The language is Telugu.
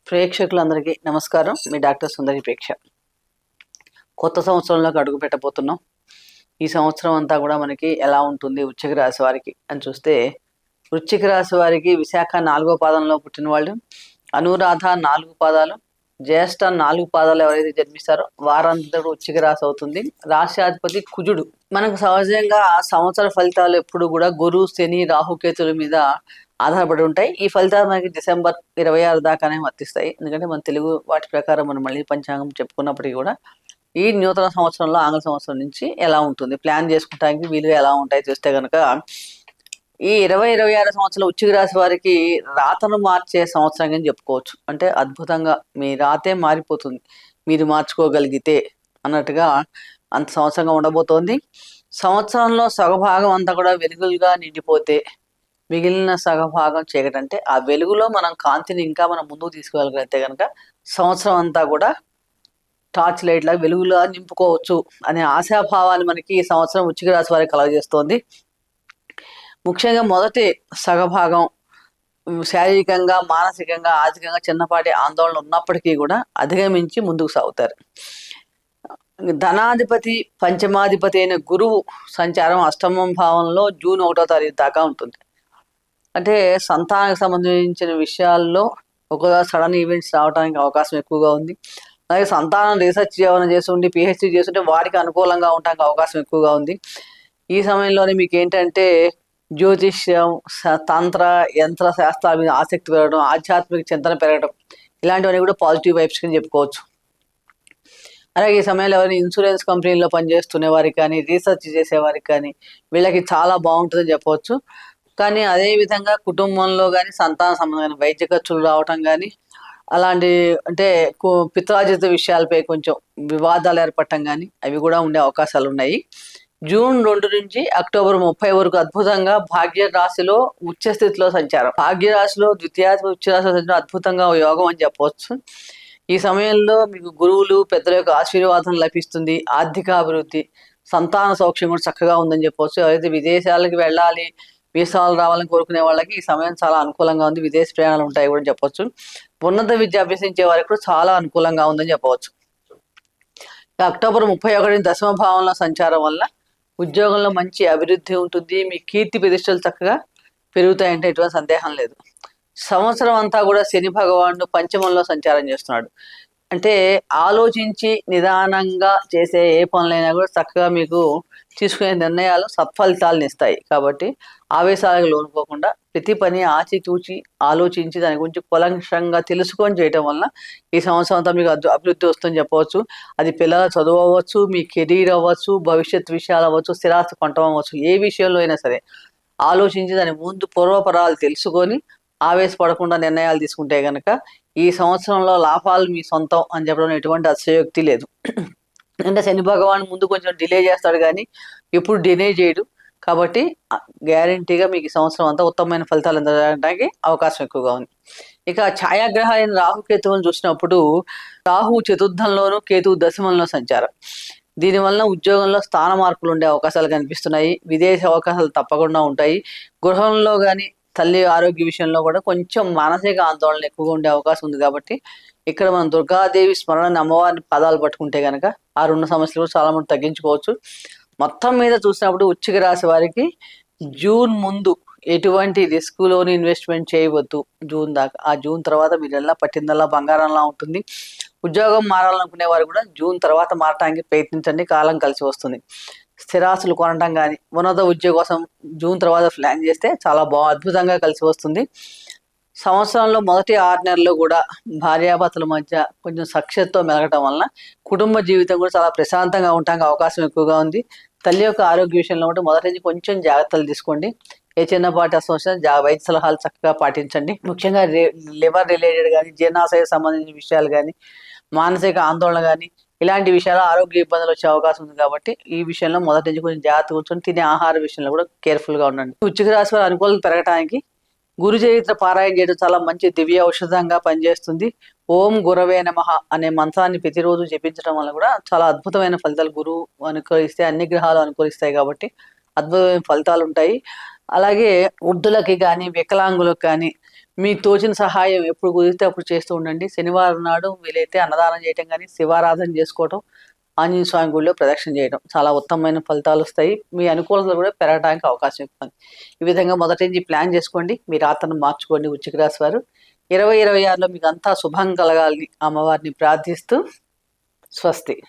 ప్రేక్షకులందరికీ నమస్కారం. మీ డాక్టర్ సుందరి ప్రేక్ష. కొత్త సంవత్సరంలోకి అడుగు పెట్టబోతున్నాం. ఈ సంవత్సరం అంతా కూడా మనకి ఎలా ఉంటుంది వృశ్చిక రాశి వారికి అని చూస్తే, వృశ్చిక రాశి వారికి విశాఖ 4వ పాదంలో పుట్టిన వాళ్ళు, అనురాధ 4 పాదాలు, జ్యేష్ఠ 4 పాదాలు ఎవరైతే జన్మిస్తారో వారందరూ వృశ్చిక రాశి అవుతుంది. రాశ్యాధిపతి కుజుడు. మనకు సహజంగా సంవత్సర ఫలితాలు ఎప్పుడు కూడా గురు, శని, రాహుకేతుల మీద ఆధారపడి ఉంటాయి. ఈ ఫలితాలు మనకి డిసెంబర్ 26 దాకానే వర్తిస్తాయి. ఎందుకంటే మన తెలుగు వాటి ప్రకారం మనం మళ్ళీ పంచాంగం చెప్పుకున్నప్పటికీ కూడా ఈ నూతన సంవత్సరంలో ఆంగ్ల సంవత్సరం నుంచి ఎలా ఉంటుంది, ప్లాన్ చేసుకోవడానికి వీలుగా ఎలా ఉంటాయి చూస్తే కనుక, ఈ 2026 సంవత్సరం వృశ్చిక రాశి వారికి రాతను మార్చే సంవత్సరం అని చెప్పుకోవచ్చు. అంటే అద్భుతంగా మీ రాతే మారిపోతుంది మీరు మార్చుకోగలిగితే అన్నట్టుగా అంత సంవత్సరంగా ఉండబోతోంది. సంవత్సరంలో సగభాగం అంతా కూడా వెలుగులుగా నిండిపోతే మిగిలిన సగభాగం చీకటి. అంటే ఆ వెలుగులో మనం కాంతిని ఇంకా మనం ముందుకు తీసుకువెళ్ళగలిగితే కనుక సంవత్సరం అంతా కూడా టార్చ్ లైట్ లాగా వెలుగులా నింపుకోవచ్చు అనే ఆశాభావాన్ని మనకి ఈ సంవత్సరం వృశ్చిక రాశి వారికి కలగజేస్తోంది. ముఖ్యంగా మొదటి సగభాగం శారీరకంగా, మానసికంగా, ఆర్థికంగా చిన్నపాటి ఆందోళన ఉన్నప్పటికీ కూడా అధిగమించి ముందుకు సాగుతారు. ధనాధిపతి, పంచమాధిపతి అయిన గురువు సంచారం అష్టమం భావంలో జూన్ 1వ తారీఖు దాకా ఉంటుంది. అంటే సంతానానికి సంబంధించిన విషయాల్లో ఒక సడన్ ఈవెంట్స్ రావడానికి అవకాశం ఎక్కువగా ఉంది. అలాగే సంతానం రీసెర్చ్ ఏమైనా చేస్తుండి పిహెచ్డి చేస్తుంటే వారికి అనుకూలంగా ఉండడానికి అవకాశం ఎక్కువగా ఉంది. ఈ సమయంలోనే మీకు ఏంటంటే జ్యోతిష్యం, తంత్ర, యంత్ర శాస్త్రాల మీద ఆసక్తి పెరగడం, ఆధ్యాత్మిక చింతన పెరగడం, ఇలాంటివన్నీ కూడా పాజిటివ్ వైబ్స్ కింద చెప్పుకోవచ్చు. అలాగే ఈ సమయంలో ఎవరైనా ఇన్సూరెన్స్ కంపెనీలో పనిచేస్తున్న వారికి కానీ, రీసెర్చ్ చేసేవారికి కానీ వీళ్ళకి చాలా బాగుంటుందని చెప్పవచ్చు. కానీ అదేవిధంగా కుటుంబంలో కానీ సంతాన సంబంధమైన వైద్య ఖర్చులు రావటం కానీ, అలాంటి అంటే పిత్రార్జిత విషయాలపై కొంచెం వివాదాలు ఏర్పడటం కానీ అవి కూడా ఉండే అవకాశాలు ఉన్నాయి. జూన్ 2 నుంచి అక్టోబర్ 30 వరకు అద్భుతంగా భాగ్య రాశిలో ఉచ్చ స్థితిలో సంచారం. భాగ్య రాశిలో ద్వితీయాధిపతి ఉచ్చ రాశిలో సంచారం అద్భుతంగా యోగం అని చెప్పవచ్చు. ఈ సమయంలో మీకు గురువులు, పెద్దల యొక్క ఆశీర్వాదం లభిస్తుంది. ఆర్థిక అభివృద్ధి, సంతాన సౌఖ్యం కూడా చక్కగా ఉందని చెప్పవచ్చు. ఎవరైతే విదేశాలకు వెళ్ళాలి, వీసాలు రావాలని కోరుకునే వాళ్ళకి ఈ సమయం చాలా అనుకూలంగా ఉంది. విదేశీ ప్రయాణాలు ఉంటాయి కూడా చెప్పవచ్చు. ఉన్నత విద్య అభ్యసించే వారికి కూడా చాలా అనుకూలంగా ఉందని చెప్పవచ్చు. అక్టోబర్ 31 దశమ భావంలో సంచారం వల్ల ఉద్యోగంలో మంచి అభివృద్ధి ఉంటుంది. మీ కీర్తి ప్రతిష్టలు చక్కగా పెరుగుతాయంటే ఎటువంటి సందేహం లేదు. సంవత్సరం అంతా కూడా శని భగవానుడు పంచమంలో సంచారం చేస్తున్నాడు. అంటే ఆలోచించి నిదానంగా చేసే ఏ పనులైనా కూడా చక్కగా మీకు తీసుకునే నిర్ణయాలు సత్ఫలితాలను ఇస్తాయి. కాబట్టి ఆవేశాలకు లోనుకోకుండా ప్రతి పని ఆచితూచి ఆలోచించి దాని గురించి కులంకంగా తెలుసుకొని చేయటం వలన ఈ సంవత్సరం అంతా మీకు అభివృద్ధి వస్తుందని చెప్పవచ్చు. అది పిల్లల చదువు అవ్వచ్చు, మీ కెరీర్ అవ్వచ్చు, భవిష్యత్ విషయాలు అవ్వచ్చు, స్థిరాస్తి కొనటం అవ్వచ్చు, ఏ విషయంలో అయినా సరే ఆలోచించి దాని ముందు పూర్వపరాలు తెలుసుకొని ఆవేశపడకుండా నిర్ణయాలు తీసుకుంటే కనుక ఈ సంవత్సరంలో లాభాలు మీ సొంతం అని చెప్పడం ఎటువంటి అతిశయోక్తి లేదు. అంటే శని భగవాన్ ముందు కొంచెం డిలే చేస్తాడు కానీ ఎప్పుడు డిలే చేయడు. కాబట్టి గ్యారంటీగా మీకు ఈ సంవత్సరం అంతా ఉత్తమమైన ఫలితాలు అందడానికి అవకాశం ఎక్కువగా ఉంది. ఇక ఛాయాగ్రహాలైన రాహుకేతువులను చూసినప్పుడు రాహు చతుర్థంలోను, కేతువు దశమంలో సంచారం. దీనివల్ల ఉద్యోగంలో స్థాన మార్పులు ఉండే అవకాశాలు కనిపిస్తున్నాయి. విదేశీ అవకాశాలు తప్పకుండా ఉంటాయి. గృహంలో కానీ తల్లి ఆరోగ్య విషయంలో కూడా కొంచెం మానసిక ఆందోళన ఎక్కువగా ఉండే అవకాశం ఉంది. కాబట్టి ఇక్కడ మనం దుర్గాదేవి స్మరణ, అమ్మవారిని పదాలు పట్టుకుంటే కనుక ఆ 2 సమస్యలు కూడా చాలా మంది తగ్గించుకోవచ్చు. మొత్తం మీద చూసినప్పుడు వృశ్చిక రాశి వారికి జూన్ ముందు ఎటువంటి రిస్క్లోని ఇన్వెస్ట్మెంట్ చేయవద్దు. జూన్ దాకా, ఆ జూన్ తర్వాత మీరెల్లా పట్టిందల్లా బంగారంలా ఉంటుంది. ఉద్యోగం మారాలనుకునే వారు కూడా జూన్ తర్వాత మారటానికి ప్రయత్నించండి, కాలం కలిసి వస్తుంది. స్థిరాస్తులు కొనటం కానీ, ఉన్నత ఉద్యోగం కోసం జూన్ తర్వాత ప్లాన్ చేస్తే చాలా అద్భుతంగా కలిసి వస్తుంది. సంవత్సరంలో మొదటి 6 నెలలు కూడా భార్యాభర్తల మధ్య కొంచెం సఖ్యతతో మెలగటం వలన కుటుంబ జీవితం కూడా చాలా ప్రశాంతంగా ఉండడానికి అవకాశం ఎక్కువగా ఉంది. తల్లి యొక్క ఆరోగ్య విషయంలో కూడా మొదటి నుంచి కొంచెం జాగ్రత్తలు తీసుకోండి. ఏ చిన్నపాటి అసమస్య వైద్య సలహాలు చక్కగా పాటించండి. ముఖ్యంగా లివర్ రిలేటెడ్ కానీ, జీర్ణాశయ సంబంధించిన విషయాలు కానీ, మానసిక ఆందోళన కానీ ఇలాంటి విషయాలు ఆరోగ్య ఇబ్బందులు వచ్చే అవకాశం ఉంది. కాబట్టి ఈ విషయంలో మొదటి నుంచి కొంచెం జాగ్రత్త కూర్చొని తినే ఆహార విషయంలో కూడా కేర్ఫుల్గా ఉండండి. వృశ్చిక రాశి వారి అనుకూలత పెరగడానికి గురు చరిత్ర పారాయణ చేయడం చాలా మంచి దివ్య ఔషధంగా పనిచేస్తుంది. ఓం గురవే నమః అనే మంత్రాన్ని ప్రతిరోజు జపించడం వల్ల కూడా చాలా అద్భుతమైన ఫలితాలు గురువు అనుకరిస్తే అన్ని గ్రహాలు అనుకరిస్తాయి. కాబట్టి అద్భుతమైన ఫలితాలు ఉంటాయి. అలాగే వృద్ధులకి కానీ, వికలాంగులకు కానీ, మీ తోచిన సహాయం ఎప్పుడు కుదిరితే అప్పుడు చేస్తూ ఉండండి. శనివారం నాడు వీలైతే అన్నదానం చేయటం కానీ, శివారాధన చేసుకోవటం, ఆంజనేయ స్వామి గుడిలో ప్రదక్షిణ చేయడం చాలా ఉత్తమమైన ఫలితాలు వస్తాయి. మీ అనుకూలతలు కూడా పెరగడానికి అవకాశం ఎక్కువ. ఈ విధంగా మొదటి నుంచి ప్లాన్ చేసుకోండి. మీ రాతను మార్చుకోండి. వృశ్చిక రాశి వారు 2026లో మీకు అంతా శుభం కలగాలని అమ్మవారిని ప్రార్థిస్తూ స్వస్తి.